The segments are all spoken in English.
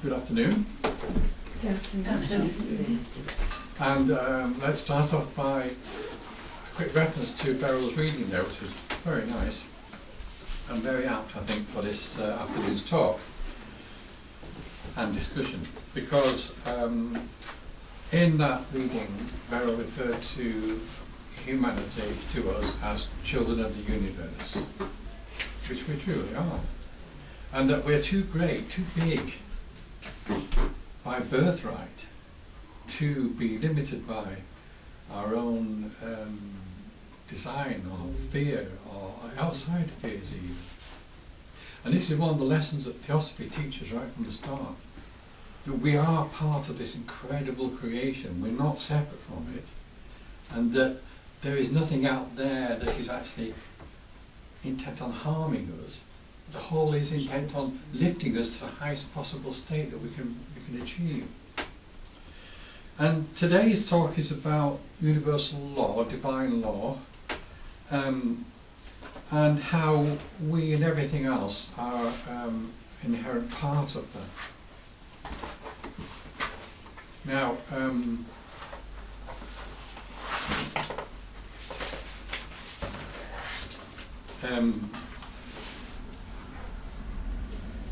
Good afternoon. Good afternoon. And let's start off by a quick reference to Beryl's reading there, which was very nice and very apt, I think, for this afternoon's talk and discussion. Because in that reading, Beryl referred to humanity, to us, as children of the universe, which we truly are. And that we're too great, too big, by birthright, to be limited by our own design or fear or outside fears even. And this is one of the lessons that Theosophy teaches right from the start. That we are part of this incredible creation, we're not separate from it, and that there is nothing out there that is actually intent on harming us. The whole is intent on lifting us to the highest possible state that we can achieve. And today's talk is about universal law, divine law, and how we and everything else are inherent part of that. Now,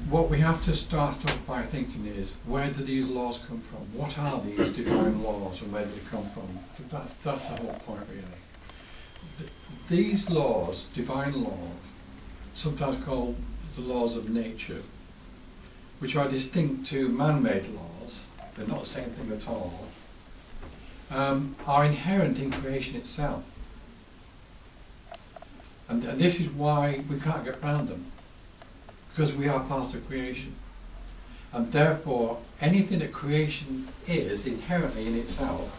what we have to start off by thinking is, where do these laws come from? What are these divine laws and where do they come from? That's the whole point, really. These laws, divine laws, sometimes called the laws of nature, which are distinct to man-made laws, they're not the same thing at all, are inherent in creation itself. And this is why we can't get around them. Because we are part of creation. And therefore, anything that creation is inherently in itself,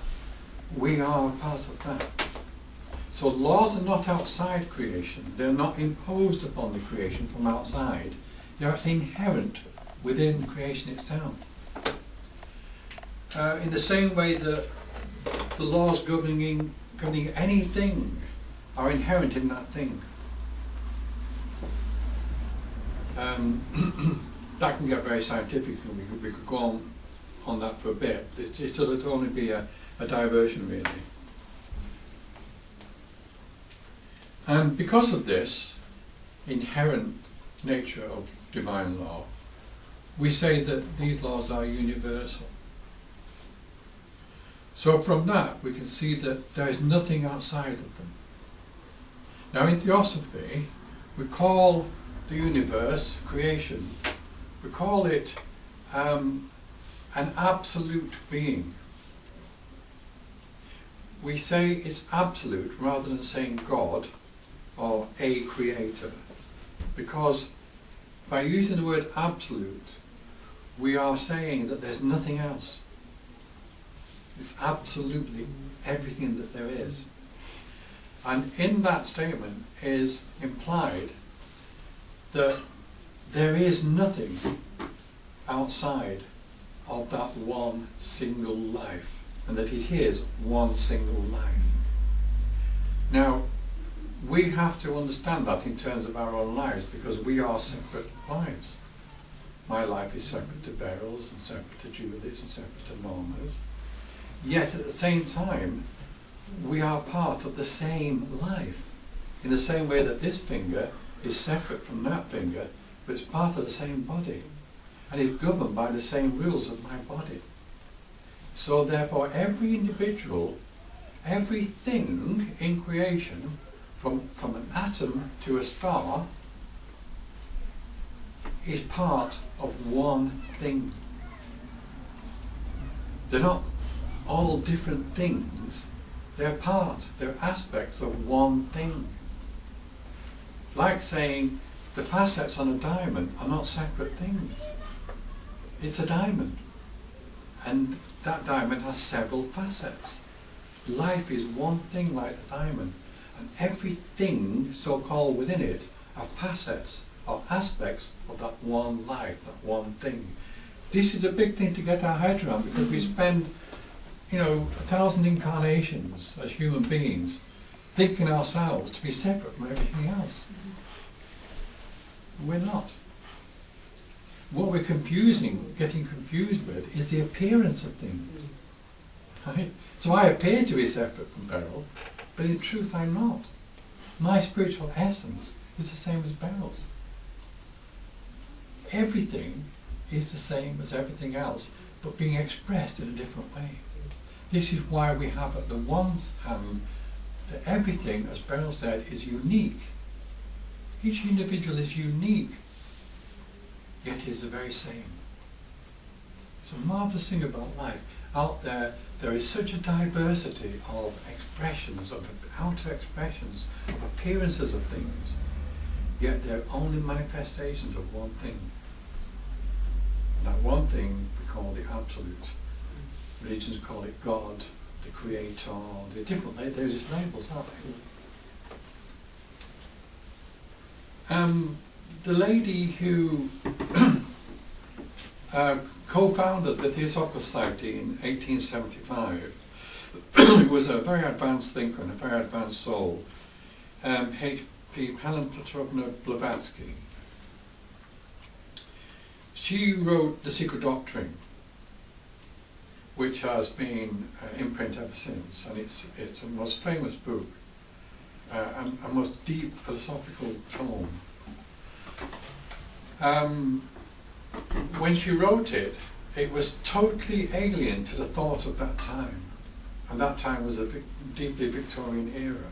we are a part of that. So laws are not outside creation. They're not imposed upon the creation from outside. They're actually inherent within creation itself. In the same way that the laws governing anything are inherent in that thing. That can get very scientific, and we could go on that for a bit. It'll only be a diversion, really. And because of this inherent nature of divine law, we say that these laws are universal. So from that we can see that there is nothing outside of them. Now in Theosophy, we call the universe, creation, we call it an absolute being. We say it's absolute rather than saying God or a creator, because by using the word absolute, we are saying that there's nothing else. It's absolutely everything that there is. And in that statement is implied that there is nothing outside of that one single life, and that it is one single life. Now, we have to understand that in terms of our own lives, because we are separate lives. My life is separate to Beryl's, and separate to Julie's, and separate to Norma's. Yet at the same time, we are part of the same life, in the same way that this finger is separate from that finger, but it's part of the same body, and is governed by the same rules of my body. So therefore every individual, everything in creation, from an atom to a star, is part of one thing. They're not all different things, they're aspects of one thing. Like saying the facets on a diamond are not separate things. It's a diamond, and that diamond has several facets. Life is one thing like the diamond, and everything so-called within it are facets or aspects of that one life, that one thing. This is a big thing to get our heads around, because we spend 1,000 incarnations as human beings thinking ourselves to be separate from everything else. We're not. what we're getting confused with, is the appearance of things. Right? So I appear to be separate from Beryl, but in truth I'm not. My spiritual essence is the same as Beryl's. Everything is the same as everything else, but being expressed in a different way. This is why we have at the one hand that everything, as Beryl said, is unique. Each individual is unique, yet is the very same. It's a marvellous thing about life. Out there, there is such a diversity of expressions, of outer expressions, of appearances of things, yet they're only manifestations of one thing. And that one thing we call the Absolute. Religions call it God, the Creator. There's different there's labels, aren't there? The lady who co-founded the Theosophical Society in 1875 was a very advanced thinker and a very advanced soul, H.P. Helen Petrovna Blavatsky. She wrote The Secret Doctrine, which has been in print ever since, and it's a most famous book, a most deep philosophical tome. When she wrote it, it was totally alien to the thought of that time, and that time was a deeply Victorian era.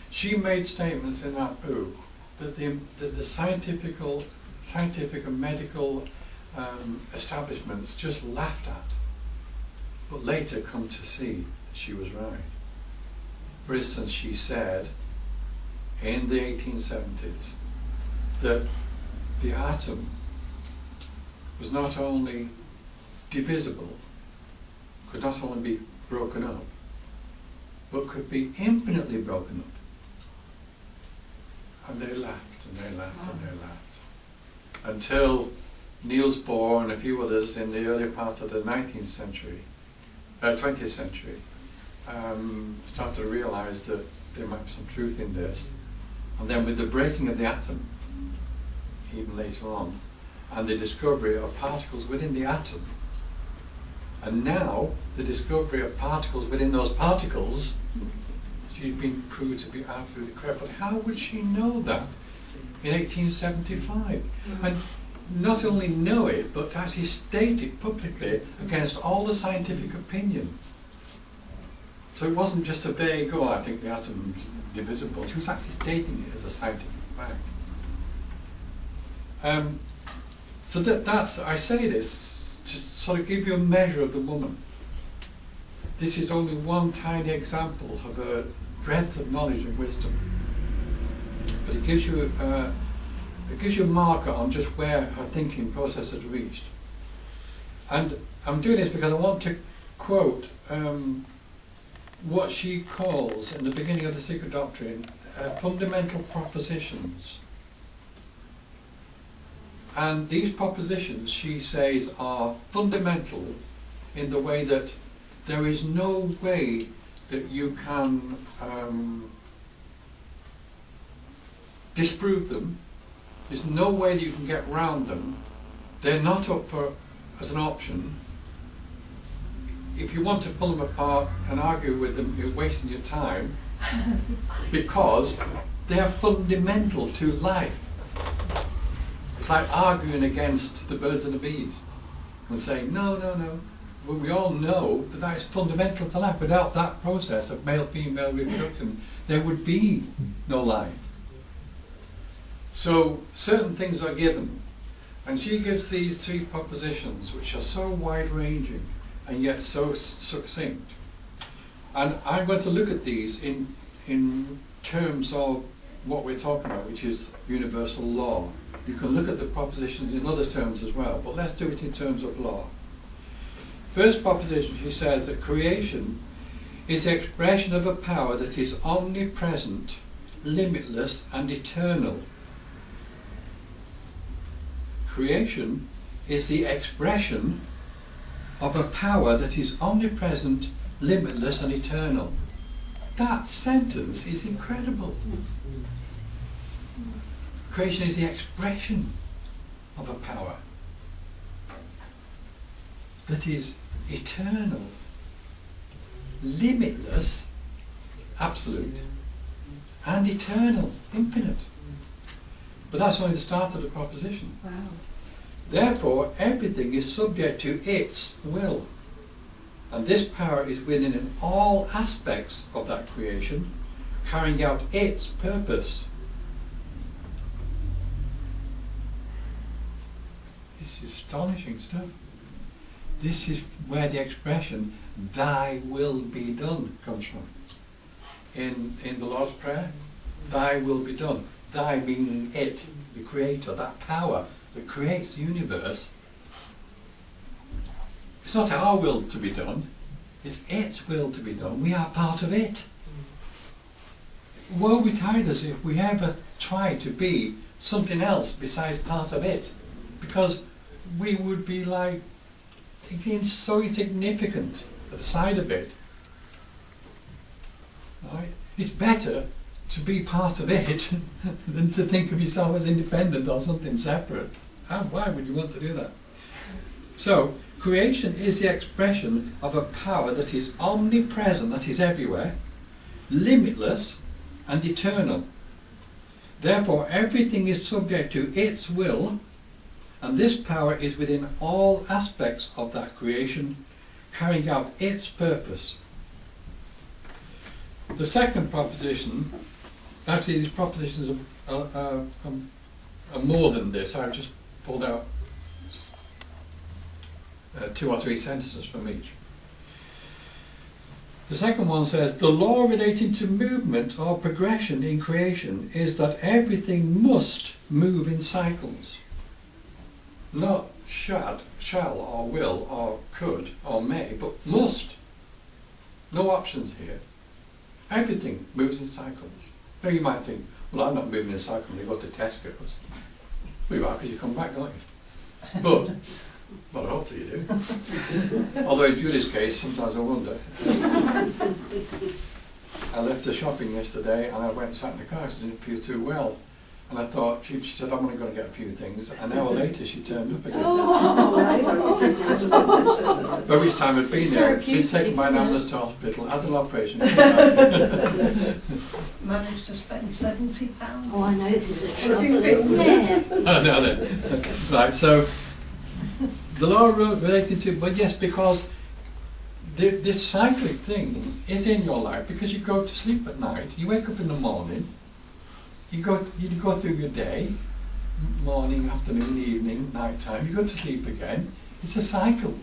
She made statements in that book that the scientific and medical establishments just laughed at, but later come to see that she was right. For instance, she said in the 1870s that the atom was not only divisible, could not only be broken up, but could be infinitely broken up. And they laughed and they laughed and they laughed. Until Niels Bohr and a few others in the earlier part of the 20th century started to realise that there might be some truth in this. And then with the breaking of the atom, even later on, and the discovery of particles within the atom, and now the discovery of particles within those particles, she'd been proved to be absolutely correct. But how would she know that in 1875? And not only know it, but to actually state it publicly against all the scientific opinion. So it wasn't just a vague, oh, I think the atom's divisible. She was actually stating it as a scientific fact. So that's, I say this to sort of give you a measure of the woman. This is only one tiny example of her breadth of knowledge and wisdom. But it gives you a marker on just where her thinking process has reached. And I'm doing this because I want to quote what she calls, in the beginning of The Secret Doctrine, fundamental propositions. And these propositions, she says, are fundamental in the way that there is no way that you can disprove them. There's no way that you can get round them. They're not up for as an option. If you want to pull them apart and argue with them, you're wasting your time, because they are fundamental to life. It's like arguing against the birds and the bees and saying, no, no, no. Well, we all know that that is fundamental to life. Without that process of male-female reproduction, there would be no life. So certain things are given. And she gives these three propositions, which are so wide-ranging and yet so succinct. And I'm going to look at these in terms of what we're talking about, which is universal law. You can look at the propositions in other terms as well, but let's do it in terms of law. First proposition, she says that creation is the expression of a power that is omnipresent, limitless, and eternal. Creation is the expression of a power that is omnipresent, limitless, and eternal. That sentence is incredible. Creation is the expression of a power that is eternal, limitless, absolute, and eternal, infinite. But that's only the start of the proposition. Wow. Therefore, everything is subject to its will. And this power is within all aspects of that creation, carrying out its purpose. This is astonishing stuff. This is where the expression, "Thy will be done," comes from. In the Lord's Prayer, "Thy will be done." Thy meaning it, the Creator, that power that creates the universe. It's not our will to be done, it's its will to be done. We are part of it. Woe betide us if we ever try to be something else besides part of it, because we would be like, again, so insignificant at the side of it. Right? It's better to be part of it than to think of yourself as independent or something separate. Why would you want to do that? So, creation is the expression of a power that is omnipresent, that is everywhere, limitless and eternal. Therefore, everything is subject to its will, and this power is within all aspects of that creation, carrying out its purpose. The second proposition, actually these propositions are more than this. I've just pulled out 2 or 3 sentences from each. The second one says, the law relating to movement or progression in creation is that everything must move in cycles. Not shall or will or could or may, but must. No options here. Everything moves in cycles. Now you might think, well, I'm not moving in a cycle when you go to Tesco's. Well, you are, because you come back, don't you? But, well, hopefully you do. Although in Julie's case, sometimes I wonder. I left the shopping yesterday and I went and sat in the car because I didn't feel too well. And I thought, she said, I'm only going to get a few things. An hour later, she turned up again. By which time I'd been there, been taken by an ambulance to hospital, had an operation. Managed to spend £70. Oh, I know, this is a trouble, isn't it? Oh, no. Right, so the law related to, but yes, because this cyclic thing is in your life, because you go to sleep at night, you wake up in the morning, you go through your day, morning, afternoon, evening, night time, you go to sleep again. It's a cycle.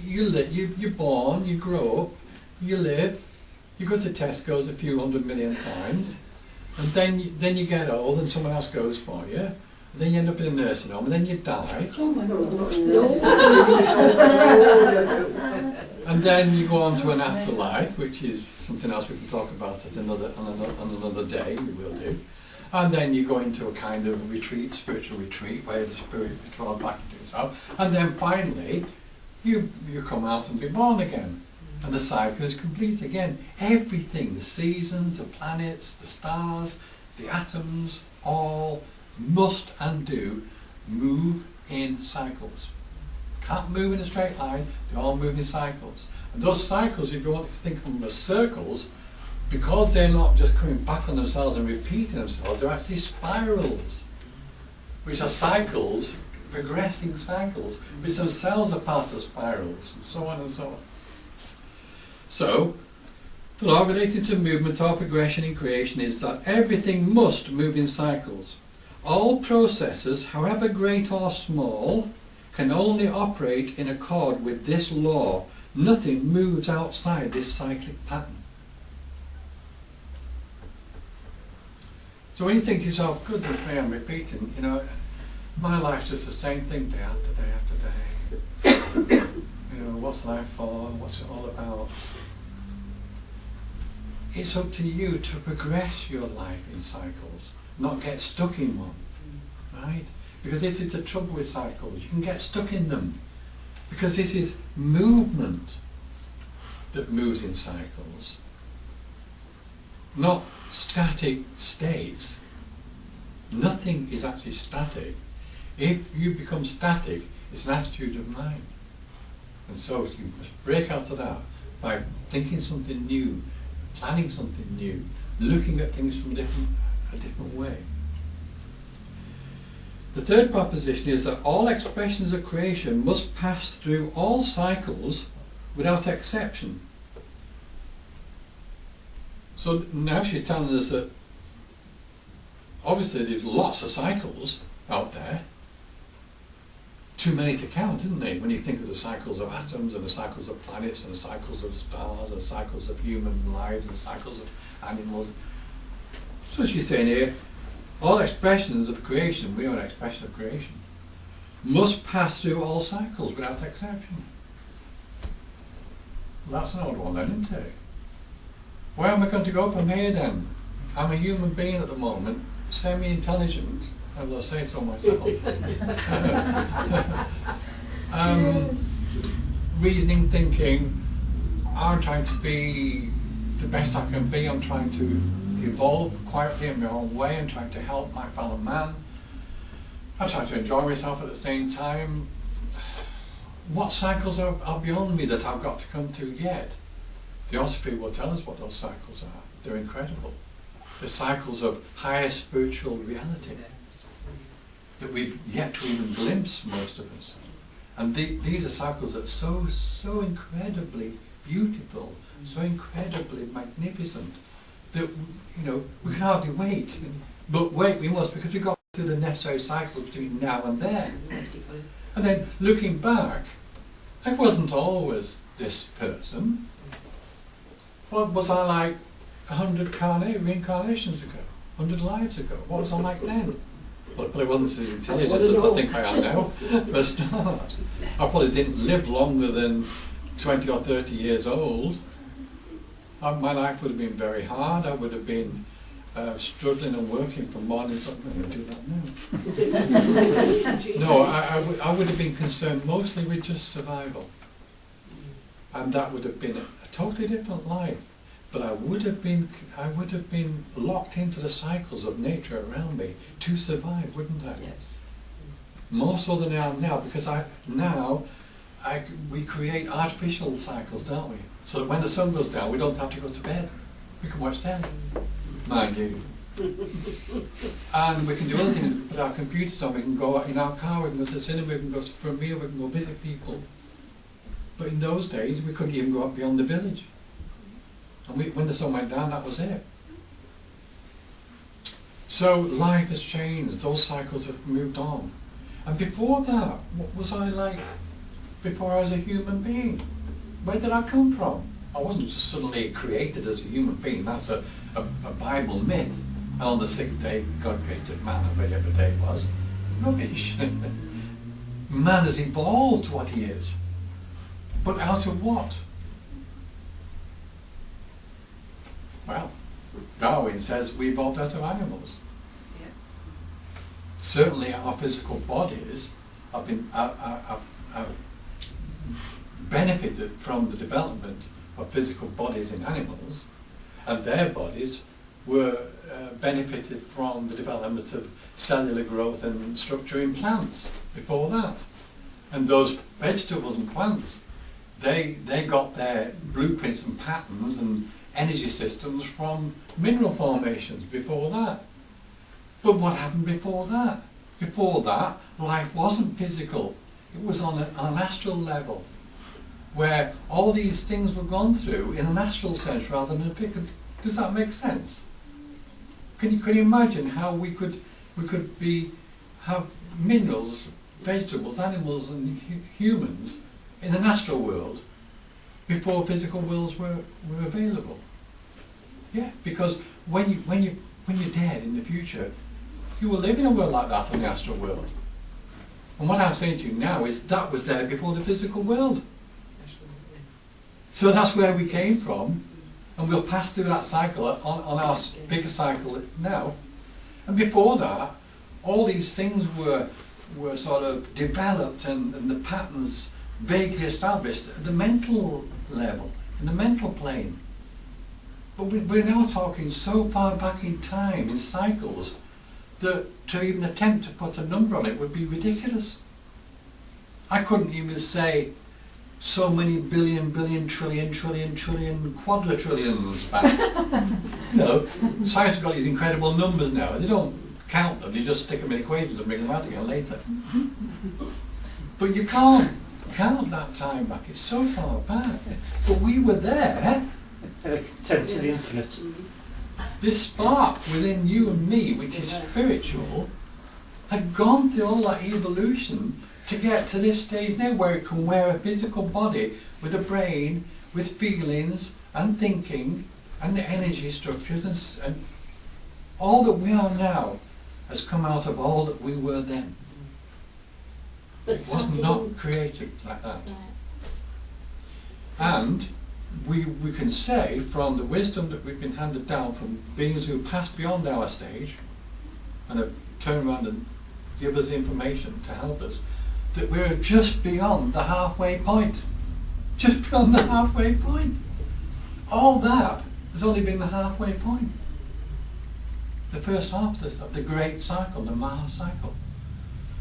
You're born, you grow up, you live, you go to Tesco's a few 100 million times, and then you get old and someone else goes for you, and then you end up in a nursing home, and then you die. Oh my God. And then you go on to an afterlife, which is something else we can talk about at on another day, we will do. And then you go into a kind of retreat, spiritual retreat, where the spirit is drawn back into itself. And then finally, you come out and be born again. And the cycle is complete again. Everything, the seasons, the planets, the stars, the atoms, all must and do move in cycles. Can't move in a straight line, they all move in cycles. And those cycles, if you want to think of them as circles, because they're not just coming back on themselves and repeating themselves, they're actually spirals, which are cycles, progressing cycles, which themselves are part of spirals, and so on and so on. So, the law related to movement or progression in creation is that everything must move in cycles. All processes, however great or small, can only operate in accord with this law. Nothing moves outside this cyclic pattern. So when you think to yourself, goodness me, I'm repeating, my life's just the same thing day after day after day. What's life for? What's it all about? It's up to you to progress your life in cycles, not get stuck in one, right? Because this is the trouble with cycles. You can get stuck in them. Because it is movement that moves in cycles, not static states. Nothing is actually static. If you become static, it's an attitude of mind. And so you must break out of that by thinking something new, planning something new, looking at things from a different way. The third proposition is that all expressions of creation must pass through all cycles without exception. So now she's telling us that obviously there's lots of cycles out there. Too many to count, isn't they? When you think of the cycles of atoms and the cycles of planets and the cycles of stars and the cycles of human lives and the cycles of animals. So she's saying here, all expressions of creation, we are an expression of creation, must pass through all cycles without exception. Well, that's an odd one then, isn't it? Where am I going to go from here then? I'm a human being at the moment, semi-intelligent, I will say so myself. Reasoning, thinking, I'm trying to be the best I can be, I'm trying to evolve quietly in my own way and trying to help my fellow man. I try to enjoy myself at the same time. What cycles are beyond me that I've got to come to yet? Theosophy will tell us what those cycles are. They're incredible. The cycles of higher spiritual reality that we've yet to even glimpse, most of us. And these are cycles that are so incredibly beautiful, so incredibly magnificent, that we can hardly wait. But wait we must, because we've got to do the necessary cycles between now and then. And then looking back, I wasn't always this person. What was I like 100 reincarnations ago, 100 lives ago? What was I like then? Well, but I wasn't as intelligent as I think I am now, for a start. I probably didn't live longer than 20 or 30 years old. My life would have been very hard. I would have been struggling and working from morning to... I'm going to do that now. No, I would have been concerned mostly with just survival. And that would have been a totally different life. But I would have been locked into the cycles of nature around me to survive, wouldn't I? Yes. More so than I am now, because we create artificial cycles, don't we? So that when the sun goes down, we don't have to go to bed. We can watch telly, mind you. And we can do other things. We can put our computers on. We can go in our car. We can go to the cinema. We can go for a meal. We can go visit people. But in those days, we couldn't even go up beyond the village. And when the sun went down, that was it. So life has changed. Those cycles have moved on. And before that, what was I like before I was a human being? Where did I come from? I wasn't just suddenly created as a human being. That's a Bible myth. And on the sixth day, God created man, or whatever day it was. Rubbish. Man has evolved to what he is. But out of what? Well, Darwin says we evolved out of animals. Yeah. Certainly our physical bodies have benefited from the development of physical bodies in animals, and their bodies were benefited from the development of cellular growth and structure in plants before that. And those vegetables and plants, they got their blueprints and patterns and energy systems from mineral formations before that. But what happened before that? Before that, life wasn't physical. It was on an astral level, where all these things were gone through in an astral sense rather than a physical. Does that make sense? Can you imagine how we could have minerals, vegetables, animals, and humans in an astral world before physical worlds were available? Yeah, because when you're dead in the future, you will live in a world like that in the astral world. And what I'm saying to you now is that was there before the physical world. So that's where we came from, and we'll pass through that cycle on our bigger cycle now. And before that, all these things were sort of developed and the patterns vaguely established at the mental level, in the mental plane. But we're now talking so far back in time, in cycles, that to even attempt to put a number on it would be ridiculous. I couldn't even say so many billion, billion, trillion, quadrillions back. You know, science has got these incredible numbers now, and they don't count them, they just stick them in equations and bring them out again later. But you can't count that time back, it's so far back. But we were there. 10 to the infinite. This spark within you and me, which is spiritual, had gone through all that evolution to get to this stage now where it can wear a physical body with a brain, with feelings and thinking and the energy structures, and all that we are now has come out of all that we were then. But It was not created like that. And we can say from the wisdom that we've been handed down from beings who passed beyond our stage and have turned around and give us information to help us, that we're just beyond the halfway point. Just beyond the halfway point. All that has only been the halfway point. The first half of the great cycle, the Maha cycle.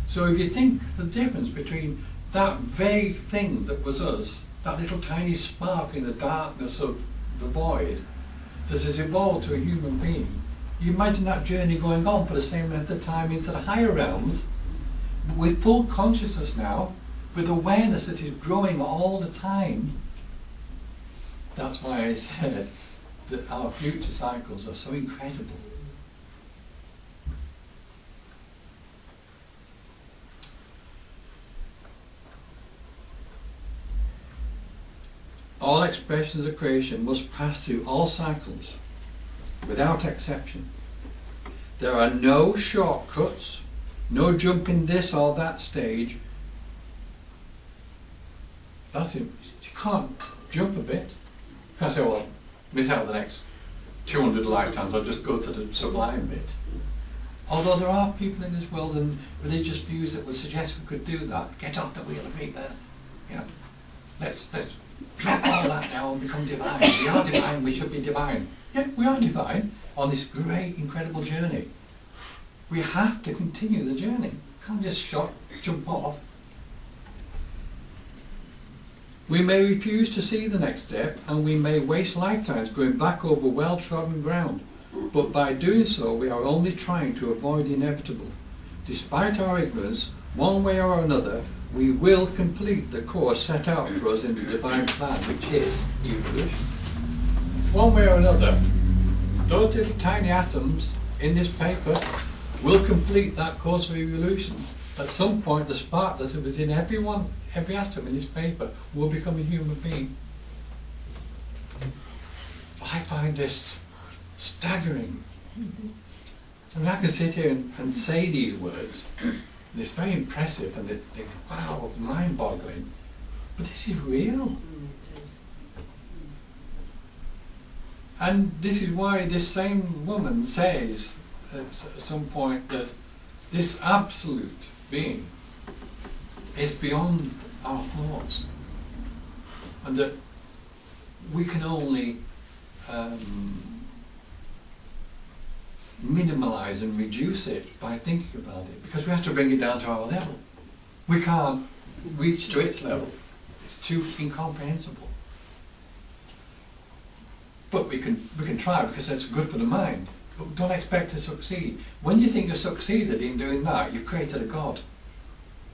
So if you think the difference between that vague thing that was us, that little tiny spark in the darkness of the void, that has evolved to a human being, you imagine that journey going on for the same length of time into the higher realms, with full consciousness now, with awareness that is growing all the time. That's why I said that our future cycles are so incredible. All expressions of creation must pass through all cycles, without exception. There are no shortcuts, no jumping this or that stage. That's it. You can't jump a bit. You can't say, well, miss out the next 200 lifetimes, I'll just go to the sublime bit. Although there are people in this world and religious views that would suggest we could do that. Get off the wheel of rebirth. You know, let's drop all that now and become divine. We are divine, we should be divine. Yeah, we are divine on this great, incredible journey. We have to continue the journey. Can't just jump off. We may refuse to see the next step, and we may waste lifetimes going back over well-trodden ground. But by doing so, we are only trying to avoid the inevitable. Despite our ignorance, one way or another, we will complete the course set out for us in the divine plan, which is evolution. One way or another, those little tiny atoms in this paper will complete that course of evolution. At some point, the spark that was in every atom in this paper will become a human being. I find this staggering. I mean, I can sit here and say these words, and it's very impressive, and it's wow, mind-boggling. But this is real. And this is why this same woman says at some point that this absolute being is beyond our thoughts, and that we can only minimalize and reduce it by thinking about it, because we have to bring it down to our level. We can't reach to its level. It's too incomprehensible. But we can try, because that's good for the mind. But don't expect to succeed. When you think you've succeeded in doing that, you've created a God.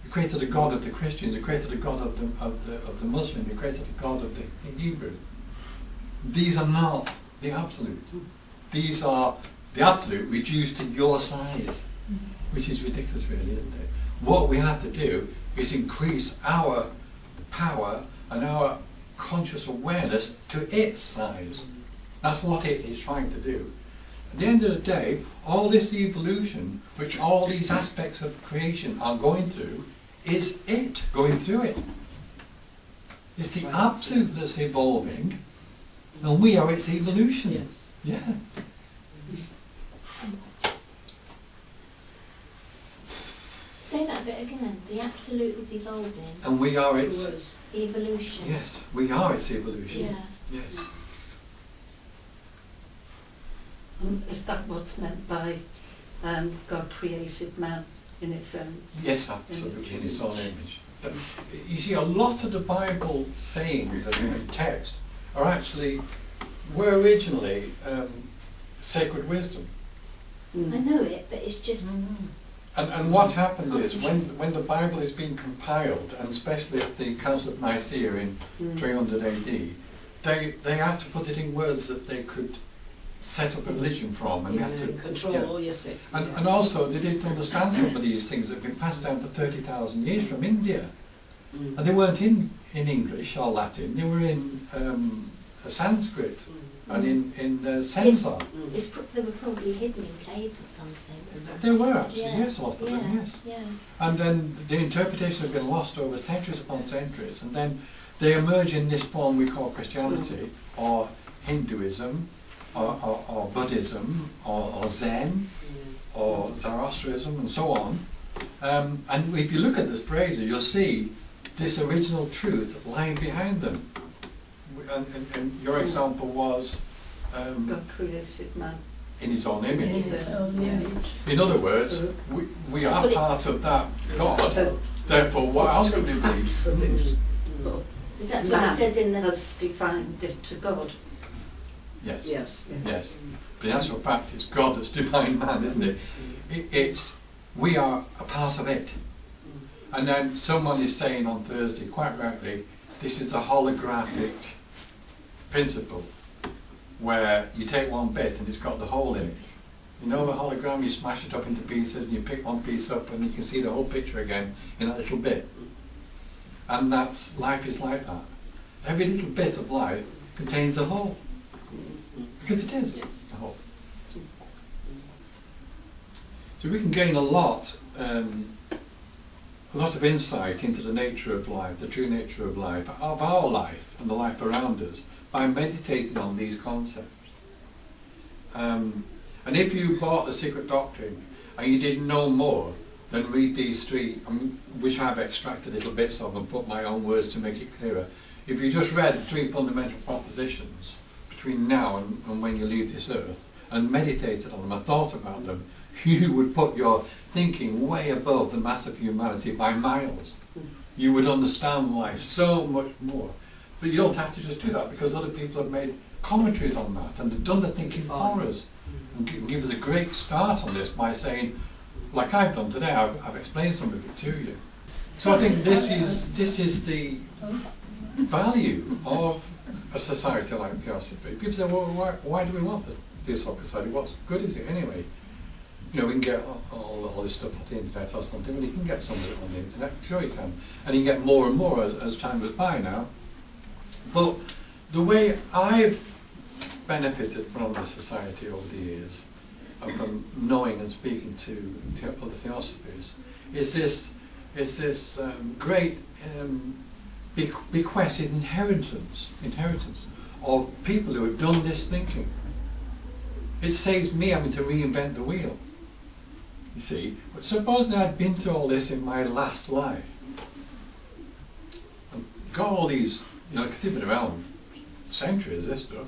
You created a God of the Christians, you created a God of the Muslim, you created a God of the Hebrew. These are not the absolute. These are the absolute reduced to your size, which is ridiculous really, isn't it? What we have to do is increase our power and our conscious awareness to its size. That's what it is trying to do. At the end of the day, all this evolution, which all these aspects of creation are going through, is it going through it. It's the absolute that's evolving, and we are its evolution. Yes. Yeah. Say that bit again. The absolute is evolving. And we are its evolution. Yes, we are its evolution. Yeah. Yes. Is that what's meant by God created man in its own? Yes, absolutely, in its own image. But you see, a lot of the Bible sayings and text are actually, were originally sacred wisdom. I know it, but it's just... And what happened is, when the Bible is being compiled, and especially at the Council of Nicaea in 300 AD, they had to put it in words that they could set up a religion from, and they had to control, yes. And also they didn't understand some of these things that have been passed down for 30,000 years from India, and they weren't in English or Latin. They were in Sanskrit and in Sensor. They were probably hidden in caves or something. They were actually, yes, a lot of them, yes. Yeah. And then the interpretation has been lost over centuries upon centuries, and then they emerge in this form we call Christianity, or Hinduism, or Buddhism, or Zen, or Zoroastrianism, and so on. And if you look at this phrases, you'll see this original truth lying behind them. And your example was God created man in his own image. in his own image. In other words, we are part of that God, therefore what else could we be? Absolute. Is that what it says in the... has defined it to God. Yes. Yes. Yes. But in actual fact, it's God that's defined man, isn't it? It's we are a part of it. And then someone is saying on Thursday, quite rightly, this is a holographic principle, where you take one bit and it's got the whole in it. You know a hologram, you smash it up into pieces and you pick one piece up and you can see the whole picture again in a little bit. And that's, life is like that. Every little bit of life contains the whole. Because it is the whole. So we can gain a lot of insight into the nature of life, the true nature of life, of our life and the life around us, by meditating on these concepts. And if you bought the Secret Doctrine and you didn't know more, then read these three, which I've extracted little bits of and put my own words to make it clearer. If you just read the three fundamental propositions between now and when you leave this earth, and meditated on them and thought about them, you would put your thinking way above the mass of humanity by miles. You would understand life so much more. But you don't have to just do that, because other people have made commentaries on that and have done the thinking for us. And give us a great start on this by saying, like I've done today, I've explained some of it to you. So I think this is the value of a society like Theosophy. People say, well, why do we want the Theosophical Society? What good is it anyway? You know, we can get all this stuff off the internet or something, but you can get some of it on the internet, sure you can. And you can get more and more as time goes by now. But the way I've benefited from the society over the years, and from knowing and speaking to other theosophies, is this great bequested inheritance of people who have done this thinking. It saves me having to reinvent the wheel. You see, but supposing I'd been through all this in my last life, and got all these, you know, because they've been around centuries, this stuff,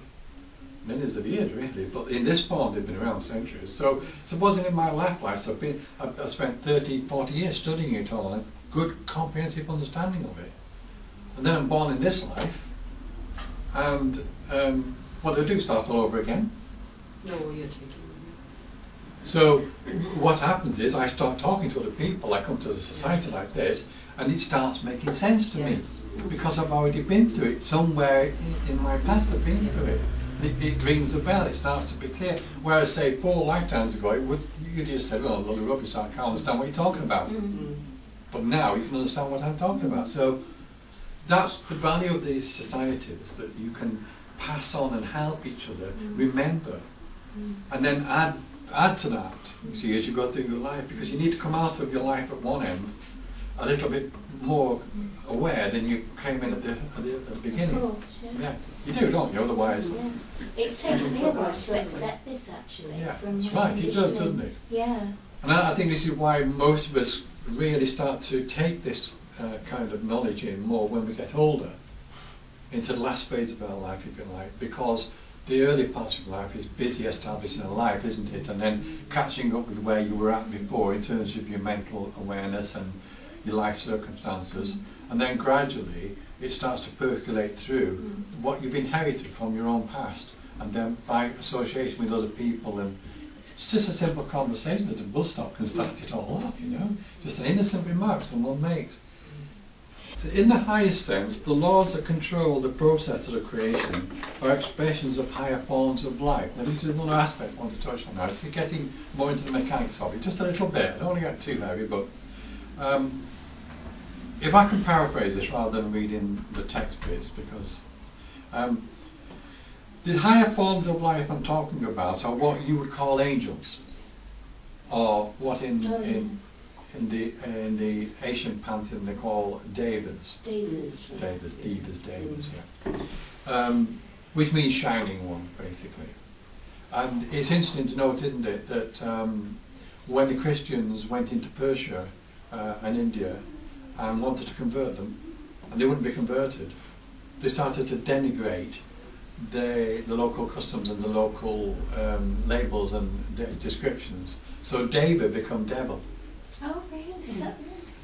millions of years really, but in this form they've been around centuries. So supposing in my life, I've spent 30, 40 years studying it all, and a good comprehensive understanding of it. And then I'm born in this life, and what do I do? Start all over again? No, you're taking. So what happens is I start talking to other people, I come to a society like this, and it starts making sense to me, because I've already been through it somewhere in my past. I've been through it. It rings a bell, it starts to be clear. Whereas, say, 4 lifetimes ago, you just said, well, a lot of rubbish, I can't understand what you're talking about. But now you can understand what I'm talking about. So that's the value of these societies, that you can pass on and help each other, remember, and then add to that, you see, as you go through your life, because you need to come out of your life at one end a little bit more aware than you came in at the beginning. Of course, yeah, you do, don't you? Otherwise, yeah. It's taken me a while to accept this, actually. Yeah, from that's my right. It does, doesn't it? Yeah. And I think this is why most of us really start to take this kind of knowledge in more when we get older, into the last phase of our life, if you like, because the early part of life is busy establishing a life, isn't it? And then catching up with where you were at before in terms of your mental awareness and your life circumstances, and then gradually it starts to percolate through what you've inherited from your own past, and then by association with other people, and it's just a simple conversation at a bus stop can start it all off, you know, just an innocent remark someone makes. So in the highest sense, the laws that control the processes of creation are expressions of higher forms of life. Now this is another aspect I want to touch on now. It's getting more into the mechanics of it, just a little bit. I don't want to get too heavy, but if I can paraphrase this rather than reading the text bits, because the higher forms of life I'm talking about are what you would call angels, or what in the Asian pantheon they call devas. Devas, yeah. Which means shining one, basically. And it's interesting to note, isn't it, that when the Christians went into Persia and India and wanted to convert them, and they wouldn't be converted, they started to denigrate the local customs and the local labels and descriptions. So Deva become devil. Oh, really? So,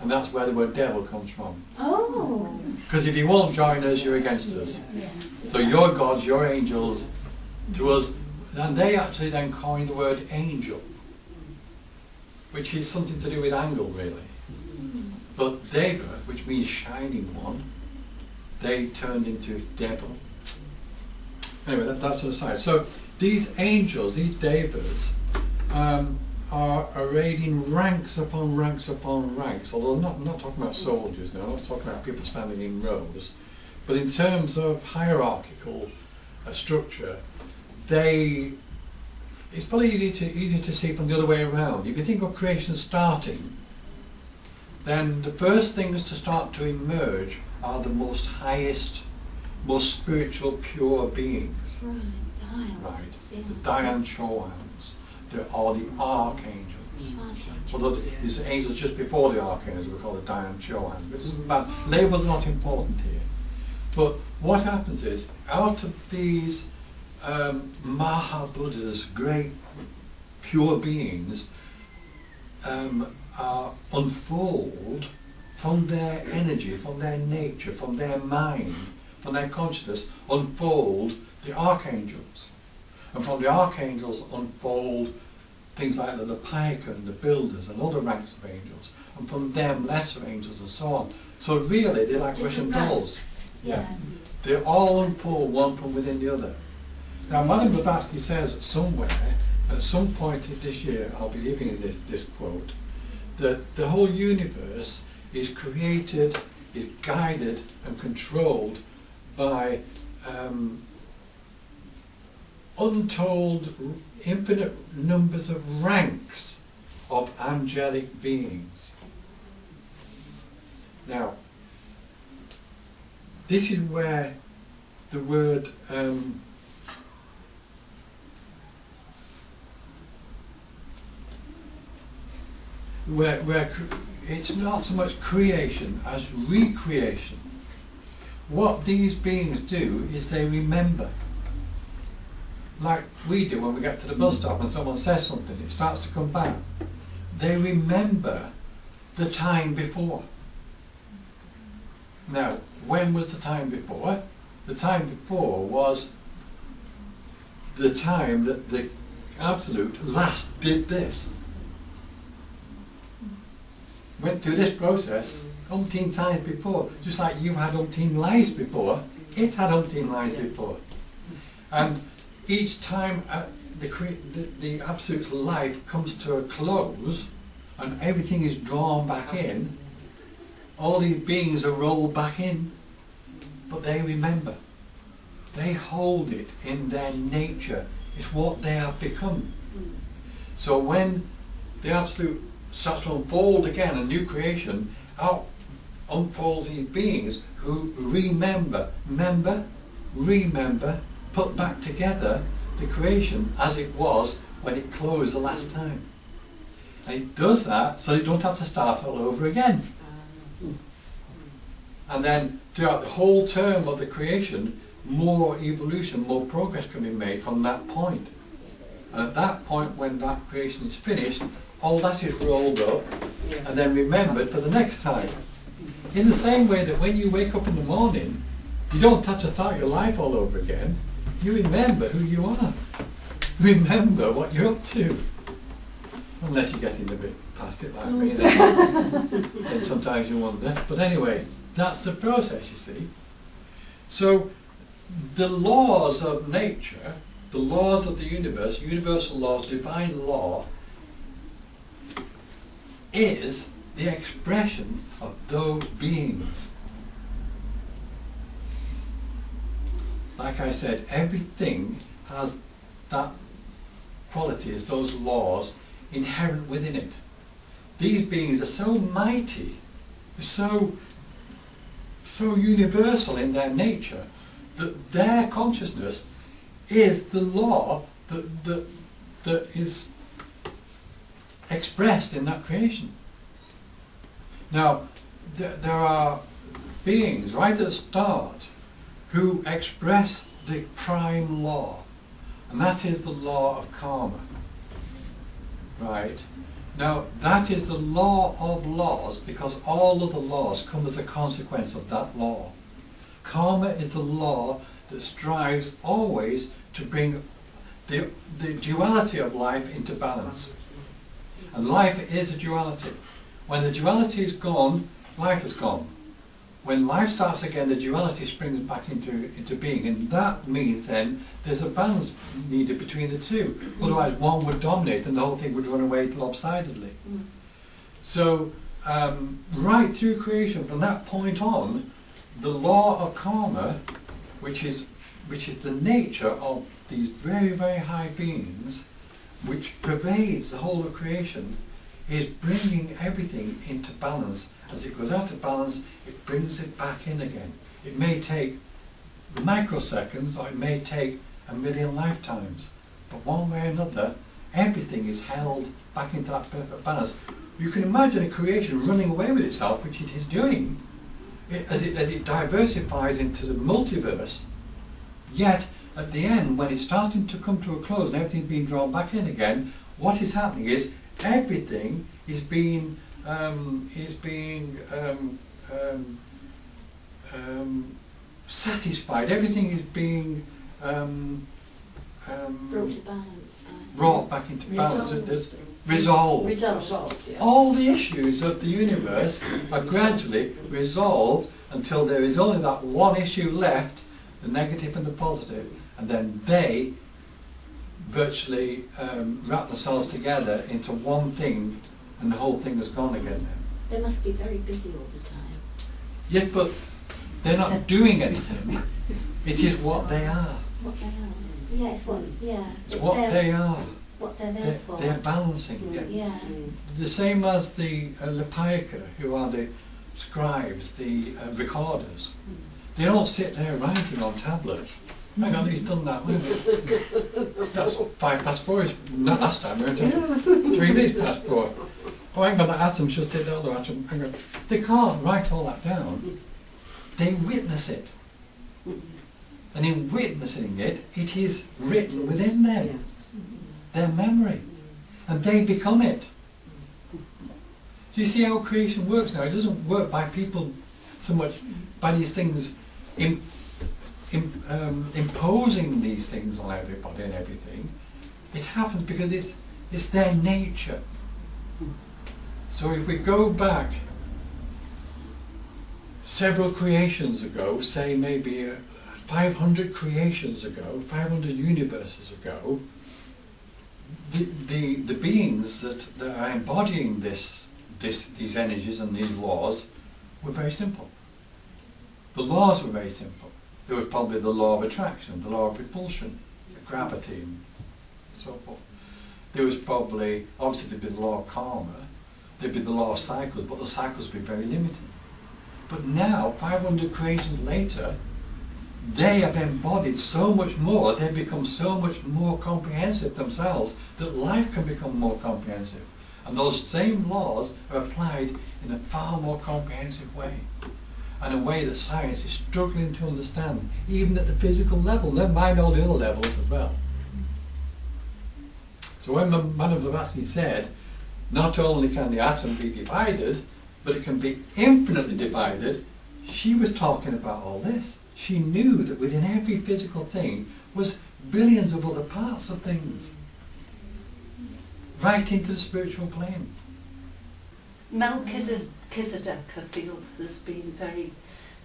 And that's where the word devil comes from. oh. Because if you won't join us, you're against us. Yes. So your gods, your angels, to us, and they actually then coined the word angel, which is something to do with angle, really. But Deva, which means shining one, they turned into devil. Anyway, that's an aside. So these angels, these devas, are arrayed in ranks upon ranks upon ranks. Although I'm not talking about soldiers now, I'm not talking about people standing in rows. But in terms of hierarchical structure, it's probably easy to see from the other way around. If you think of creation starting, then the first things to start to emerge are the most highest, most spiritual, pure beings. Right. The Dian Choans, or the archangels. Although these angels just before the archangels we call the Dian Choans. But labels are not important here. But what happens is, out of these Maha Buddhas, great pure beings, unfold from their energy, from their nature, from their mind, from their consciousness, unfold the archangels. And from the archangels unfold things like the Pika and the builders and other ranks of angels. And from them lesser angels and so on. So really they're like Russian dolls. Yeah. They all unfold one from within the other. Now Madame Blavatsky says somewhere, and at some point this year I'll be giving this quote, that the whole universe is created, is guided and controlled by untold, infinite numbers of ranks of angelic beings. Now, this is where the word where it's not so much creation as recreation. What these beings do is they remember. Like we do when we get to the bus stop and someone says something, it starts to come back. They remember the time before. Now, when was the time before? The time before was the time that the Absolute last did this. Went through this process umpteen times before, just like you had umpteen lives before, it had umpteen lives before. And each time the Absolute's life comes to a close and everything is drawn back in, all these beings are rolled back in, but they remember. They hold it in their nature. It's what they have become. So when the Absolute starts to unfold again, a new creation, out unfolds these beings who remember, put back together the creation as it was when it closed the last time. And it does that so you don't have to start all over again. And then throughout the whole term of the creation, more evolution, more progress can be made from that point. And at that point, when that creation is finished, all that is rolled up Yes. and then remembered for the next time. Yes. In the same way that when you wake up in the morning, you don't have to start your life all over again. You remember who you are. Remember what you're up to. Unless you're getting a bit past it like me, then sometimes you wonder. But anyway, that's the process, you see. So the laws of nature, the laws of the universe, universal laws, divine law, is the expression of those beings. Like I said, everything has that qualities, those laws, inherent within it. These beings are so mighty, so universal in their nature, that their consciousness is the law that is expressed in that creation. Now, there are beings right at the start who express the prime law, and that is the law of karma. Right? Now, that is the law of laws, because all of the laws come as a consequence of that law. Karma is the law that strives always to bring the duality of life into balance. And life is a duality. When the duality is gone, life is gone. When life starts again, the duality springs back into being, and that means then there's a balance needed between the two. Otherwise one would dominate and the whole thing would run away lopsidedly. So right through creation, from that point on, the law of karma, which is the nature of these very, very high beings, which pervades the whole of creation, is bringing everything into balance. As it goes out of balance, it brings it back in again. It may take microseconds, or it may take 1,000,000 lifetimes, but one way or another, everything is held back into that perfect balance. You can imagine a creation running away with itself, which it is doing, as it diversifies into the multiverse, yet at the end, when it's starting to come to a close and everything's being drawn back in again, what is happening is everything is being satisfied. Everything is being Brought to balance. brought back into balance. Resolved. Resolved, yeah. All the issues of the universe are gradually resolved until there is only that one issue left, the negative and the positive, and then they virtually wrap themselves together into one thing, and the whole thing is gone again now. They must be very busy all the time. Yeah, but they're not doing anything. It is what they are. What they are. Yeah, it's what. Yeah. It's what they are. What they're there for. They're balancing. Yeah. The same as the Lepaika, who are the scribes, the recorders. They don't sit there writing on tablets. Hang on, he's done that, wouldn't he? That's 4:05. Not last time, weren't it? 3 minutes past 4. Oh, hang on, that atom's just hit the other atom. Hang on. They can't write all that down. They witness it. And in witnessing it, it is written within them. Yes. Their memory. And they become it. So you see how creation works now. It doesn't work by people so much, by these things imposing these things on everybody and everything. It happens because it's their nature. So if we go back several creations ago, say maybe 500 creations ago, 500 universes ago, the beings that are embodying these energies and these laws were very simple. The laws were very simple. There was probably the law of attraction, the law of repulsion, gravity, and so forth. There was probably, obviously there'd be the law of karma, there'd be the law of cycles, but the cycles would be very limited. But now, 500 creations later, they have embodied so much more, they've become so much more comprehensive themselves, that life can become more comprehensive. And those same laws are applied in a far more comprehensive way, and a way that science is struggling to understand, even at the physical level, never mind all the other levels as well. So when Madame Blavatsky said, not only can the atom be divided, but it can be infinitely divided. She was talking about all this. She knew that within every physical thing was billions of other parts of things. Right into the spiritual plane. Melchizedek, I feel, has been very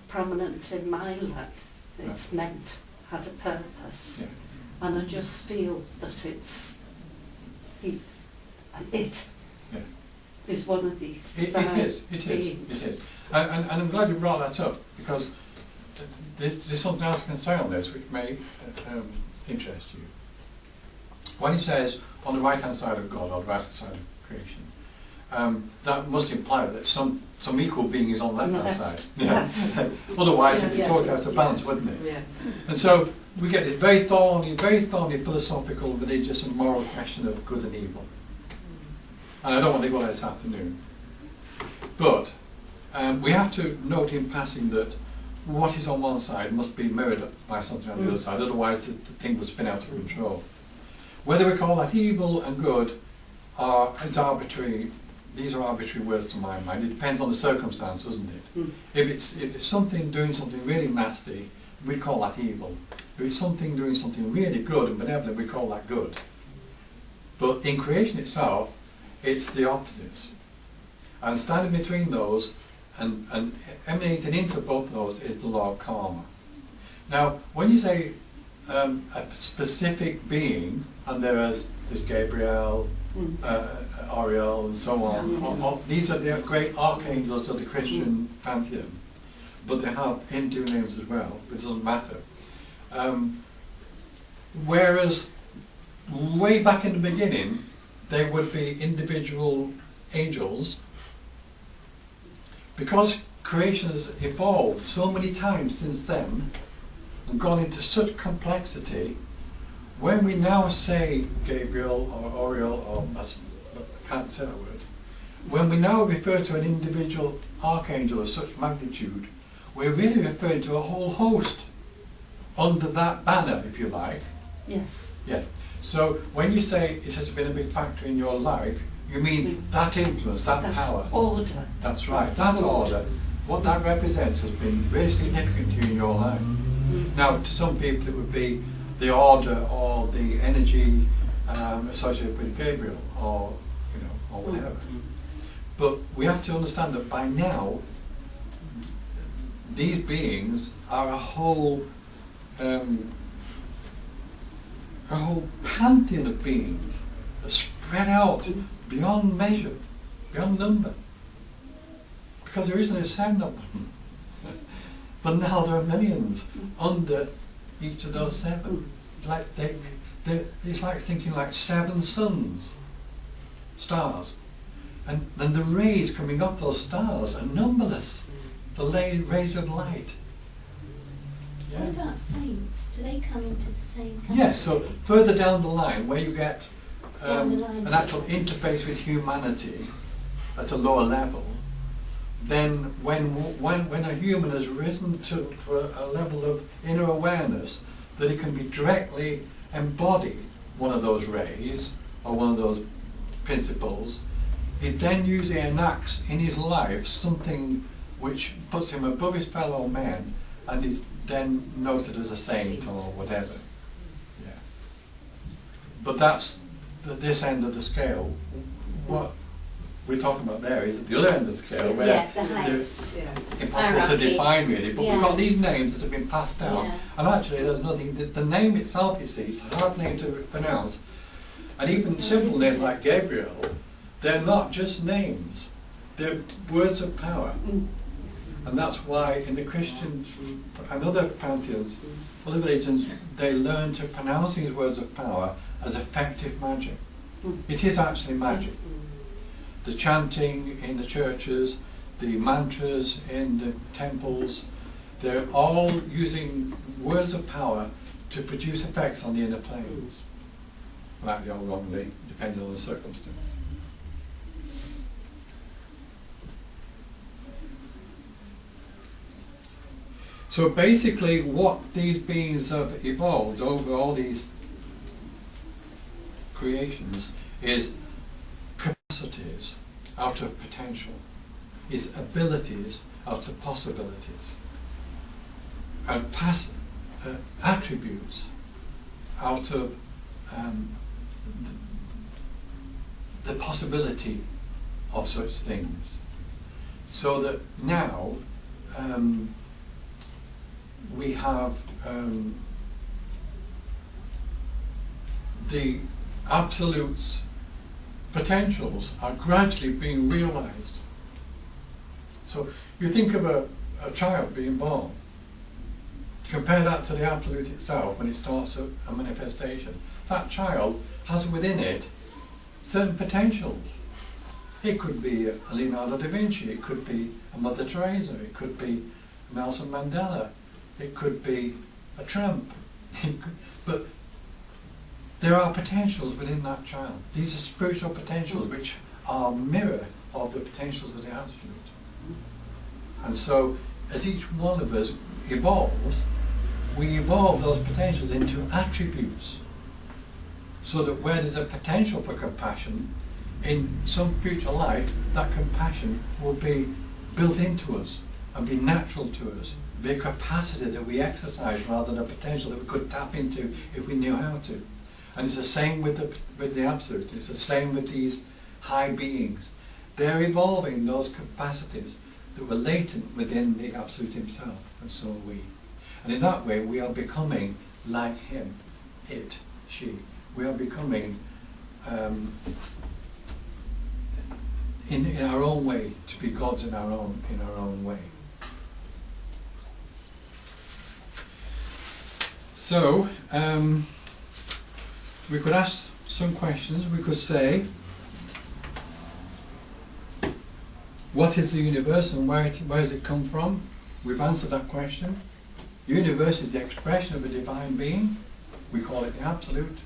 prominent in my life. It's meant, had a purpose. Yeah. And I just feel that it's, it Yeah. is one of these It divine is. beings. And I'm glad you brought that up, because there's something else I can say on this which may interest you. When he says on the right hand side of God or the right hand side of creation, that must imply that some equal being is on the left hand side. Yes. Otherwise it'd be Yes. totally out of balance, Yes. wouldn't it? Yeah. And so we get this very thorny philosophical, religious and moral question of good and evil. And I don't want to go there this afternoon. But we have to note in passing that what is on one side must be mirrored by something on the other side, otherwise the thing will spin out of control. Whether we call that evil and good it's arbitrary. These are arbitrary words to my mind. It depends on the circumstance, doesn't it? If it's something doing something really nasty, we call that evil. If it's something doing something really good and benevolent, we call that good. But in creation itself, it's the opposites. And standing between those and emanating into both those is the law of karma. Now, when you say a specific being, and there's Gabriel, Ariel, and so on, these are the great archangels of the Christian pantheon, but they have Hindu names as well, but it doesn't matter. Whereas way back in the beginning, they would be individual angels. Because creation has evolved so many times since then and gone into such complexity, when we now say Gabriel or Oriel, or I can't say that word, when we now refer to an individual archangel of such magnitude, we're really referring to a whole host under that banner, if you like. Yes. Yeah. So when you say it has been a big factor in your life, you mean that influence, that power. Order. That's right, that order. What that represents has been very significant to you in your life. Now, to some people it would be the order or the energy associated with Gabriel, or or whatever. But we have to understand that by now, these beings are a whole pantheon of beings that spread out beyond measure, beyond number. Because there isn't a sound of them. But now there are millions under each of those seven. Like it's like thinking like 7 suns, stars. And then the rays coming up those stars are numberless. The rays of light. Yeah. What about saints? Do they come into the same category? Yes, so further down the line, where you get Down the line. an actual interface with humanity at a lower level, then when a human has risen to a level of inner awareness that he can be directly embody one of those rays or one of those principles, he then usually enacts in his life something which puts him above his fellow men and is then noted as a saint or whatever. Yeah. But that's this end of the scale. What we're talking about there is at the other end of the scale, where Yes, the they're highest. impossible to Hierarchy. define really, but we've got these names that have been passed down, Yeah. and actually there's nothing, the name itself, you see, it's a hard name to pronounce, and even simple names like Gabriel, they're not just names, they're words of power. And that's why in the Christians and other pantheons, other religions, they learn to pronounce these words of power as effective magic. It is actually magic. The chanting in the churches, the mantras in the temples, they're all using words of power to produce effects on the inner planes. Rightly or wrongly, depending on the circumstance. So basically what these beings have evolved over all these creations is capacities out of potential, is abilities out of possibilities, and attributes out of the possibility of such things. So that now we have the absolutes potentials are gradually being realized. So you think of a child being born, compare that to the absolute itself when it starts a manifestation. That child has within it certain potentials. It could be a Leonardo da Vinci, it could be a Mother Teresa, it could be Nelson Mandela, it could be a Trump. But there are potentials within that child. These are spiritual potentials which are a mirror of the potentials of the absolute. And so, as each one of us evolves, we evolve those potentials into attributes. So that where there's a potential for compassion, in some future life, that compassion will be built into us and be natural to us, be a capacity that we exercise rather than a potential that we could tap into if we knew how to. And it's the same with the absolute. It's the same with these high beings. They're evolving those capacities that were latent within the absolute himself, and so are we. And in that way, we are becoming like him, it, she. We are becoming, in our own way, to be gods in our own way. So, we could ask some questions. We could say, what is the universe and where does it come from? We've answered that question. The universe is the expression of a divine being. We call it the absolute.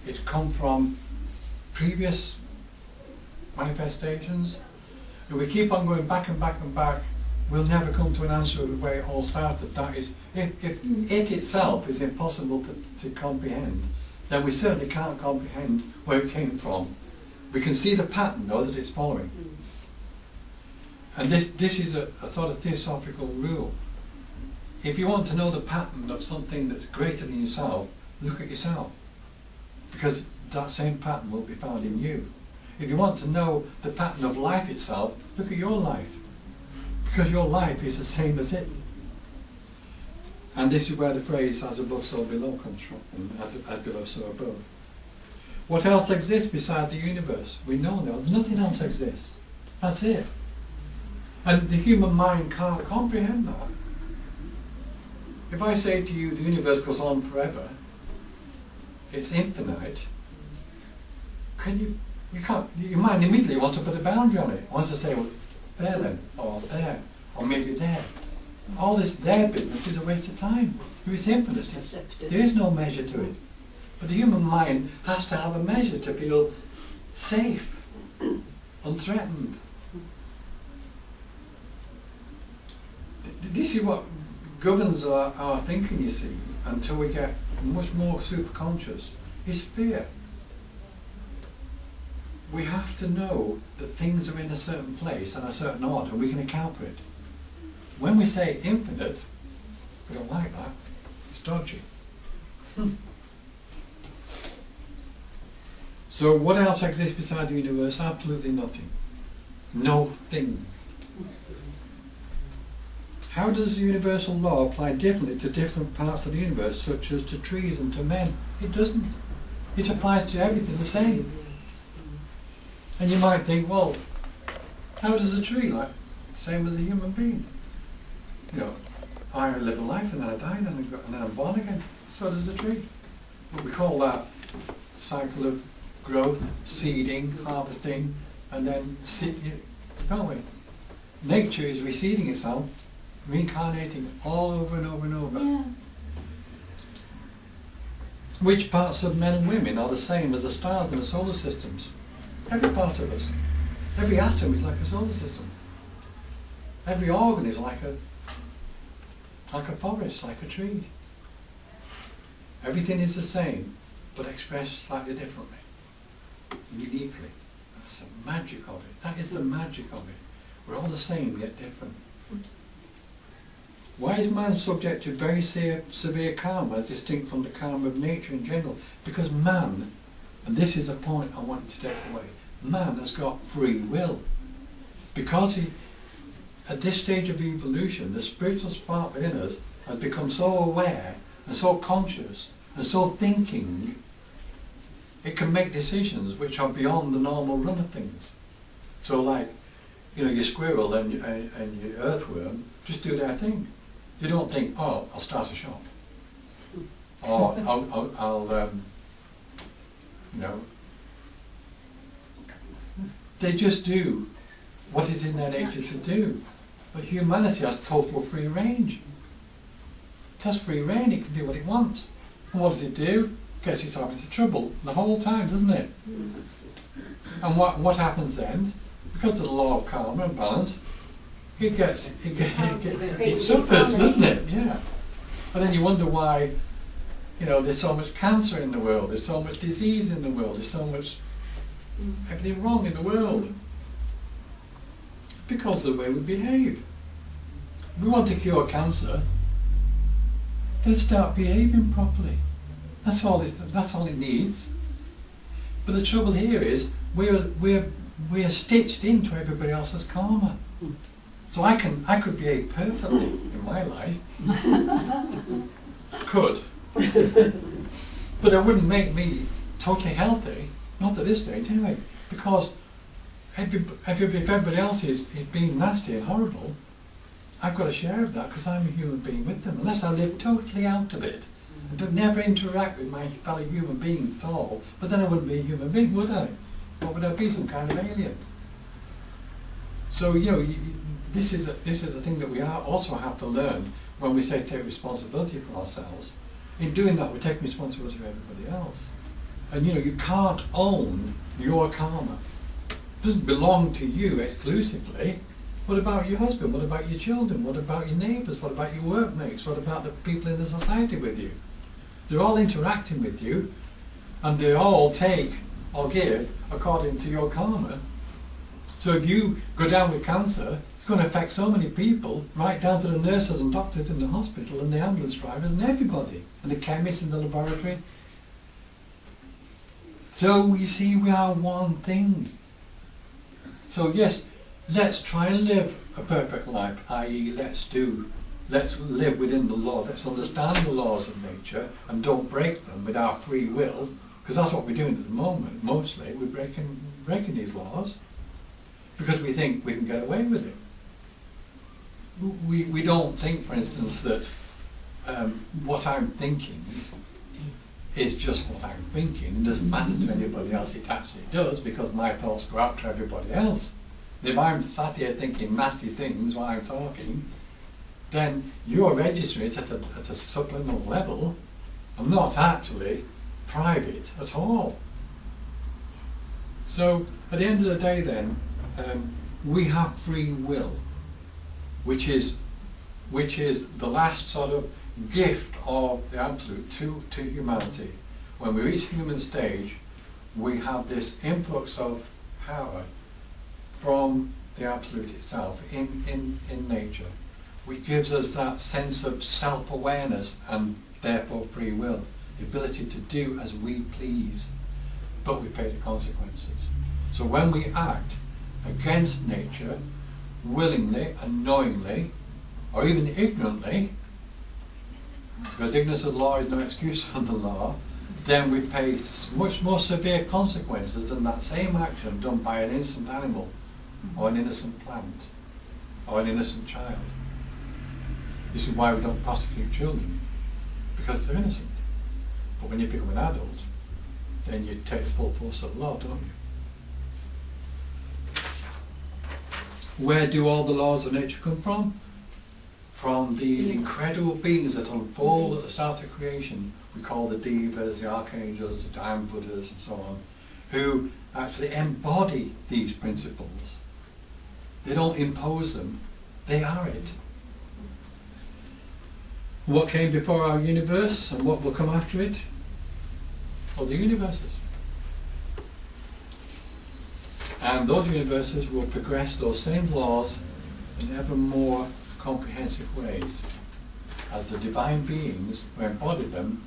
It's come from previous manifestations. If we keep on going back and back and back, we'll never come to an answer of where it all started. That is, if it itself is impossible to comprehend, then we certainly can't comprehend where it came from. We can see the pattern, though, that it's following. And this is a sort of theosophical rule. If you want to know the pattern of something that's greater than yourself, look at yourself. Because that same pattern will be found in you. If you want to know the pattern of life itself, look at your life. Because your life is the same as it. And this is where the phrase, as above, so below, comes from. And as below, so above. What else exists beside the universe? We know now. Nothing else exists. That's it. And the human mind can't comprehend that. If I say to you, the universe goes on forever, it's infinite, your mind immediately wants to put a boundary on it. It wants to say, well, there then, or there, or maybe there. All this there business is a waste of time. It's infinite. There is no measure to it. But the human mind has to have a measure to feel safe, unthreatened. This is what governs our thinking, you see, until we get much more superconscious, is fear. We have to know that things are in a certain place and a certain order, and we can account for it. When we say infinite, we don't like that. It's dodgy. So what else exists beside the universe? Absolutely nothing. No thing. How does the universal law apply differently to different parts of the universe, such as to trees and to men? It doesn't. It applies to everything the same. And you might think, well, how does a tree, like, same as a human being? You know, I live a life and then I die and then I'm born again. So does a tree. But we call that cycle of growth, seeding, harvesting, and then don't we? Nature is reseeding itself, reincarnating all over and over and over. Yeah. Which parts of men and women are the same as the stars in the solar systems? Every part of us. Every atom is like a solar system. Every organ is like a forest, like a tree. Everything is the same, but expressed slightly differently, uniquely. That's the magic of it. That is the magic of it. We're all the same, yet different. Why is man subject to very severe karma, distinct from the karma of nature in general? Because man, and this is the point I want to take away, man has got free will. Because he, at this stage of evolution, the spiritual spark within us has become so aware and so conscious and so thinking, it can make decisions which are beyond the normal run of things. So like, you know, your squirrel and your earthworm just do their thing. They don't think, oh, I'll start a shop. Or I'll you know, they just do what is in their nature to do. But humanity has total free range. It has free reign, it can do what it wants. And what does it do? Gets itself into trouble the whole time, doesn't it? And what happens then? Because of the law of karma and balance, it suffers, doesn't it? Yeah. And then you wonder why, you know, there's so much cancer in the world, there's so much disease in the world, there's so much everything wrong in the world. Because of the way we behave. If we want to cure cancer, let's start behaving properly. That's all it needs. But the trouble here is we're stitched into everybody else's karma. So I could behave perfectly in my life. Could. But it wouldn't make me totally healthy, not at this stage anyway, because if everybody else is being nasty and horrible, I've got a share of that because I'm a human being with them, unless I live totally out of it and to never interact with my fellow human beings at all. But then I wouldn't be a human being, would I? What would I be? Some kind of alien. So, you know, this is a thing that we also have to learn when we say take responsibility for ourselves. In doing that, we're taking responsibility for everybody else. And you know, you can't own your karma. It doesn't belong to you exclusively. What about your husband? What about your children? What about your neighbours? What about your workmates? What about the people in the society with you? They're all interacting with you, and they all take or give according to your karma. So if you go down with cancer, it's going to affect so many people, right down to the nurses and doctors in the hospital and the ambulance drivers and everybody, and the chemists in the laboratory. So you see, we are one thing. So yes, let's try and live a perfect life, i.e. let's live within the law, let's understand the laws of nature and don't break them with our free will, because that's what we're doing at the moment, mostly. We're breaking these laws because we think we can get away with it. We don't think, for instance, that what I'm thinking is just what I'm thinking. It doesn't matter to anybody else, it actually does, because my thoughts go out to everybody else. If I'm sat here thinking nasty things while I'm talking, then you're registering it at a subliminal level. I'm not actually private at all. So at the end of the day then, we have free will, which is the last sort of gift of the Absolute to humanity. When we reach human stage, we have this influx of power from the Absolute itself in nature, which gives us that sense of self-awareness and therefore free will, the ability to do as we please, but we pay the consequences. So when we act against nature, willingly and knowingly, or even ignorantly, because ignorance of the law is no excuse for the law, then we pay much more severe consequences than that same action done by an innocent animal, or an innocent plant, or an innocent child. This is why we don't prosecute children, because they're innocent. But when you become an adult, then you take full force of the law, don't you? Where do all the laws of nature come from? From these incredible beings that unfold at the start of creation. We call the devas, the archangels, the Diamond Buddhas, and so on, who actually embody these principles. They don't impose them, they are it. What came before our universe and what will come after it? Well, the universes. And those universes will progress those same laws in ever more comprehensive ways, as the divine beings who embody them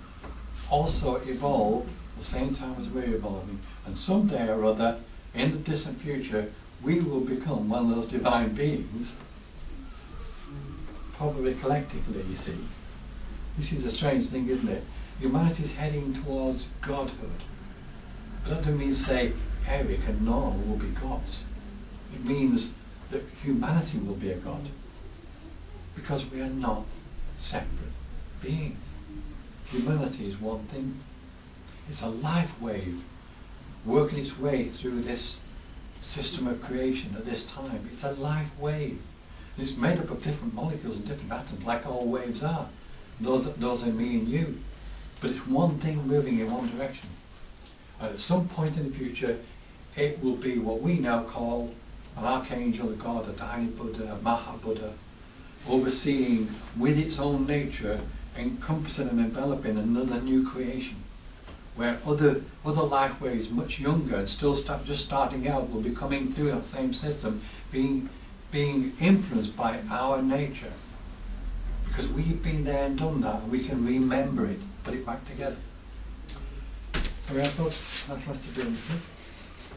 also evolve at the same time as we're evolving. And someday or other, in the distant future, we will become one of those divine beings, probably collectively, you see. This is a strange thing, isn't it? Humanity is heading towards godhood. But that doesn't mean to say Eric and Norma will be gods. It means that humanity will be a god. Because we are not separate beings. Humanity is one thing. It's a life wave working its way through this system of creation at this time. It's a life wave. And it's made up of different molecules and different atoms, like all waves are. Those are me and you. But it's one thing moving in one direction. And at some point in the future, it will be what we now call an archangel, a god, a tiny Buddha, a Maha Buddha, overseeing with its own nature, encompassing and enveloping another new creation, where other life waves much younger and still just starting out will be coming through that same system, being influenced by our nature. Because we've been there and done that, and we can remember it, put it back together. All right, folks, that's what to do.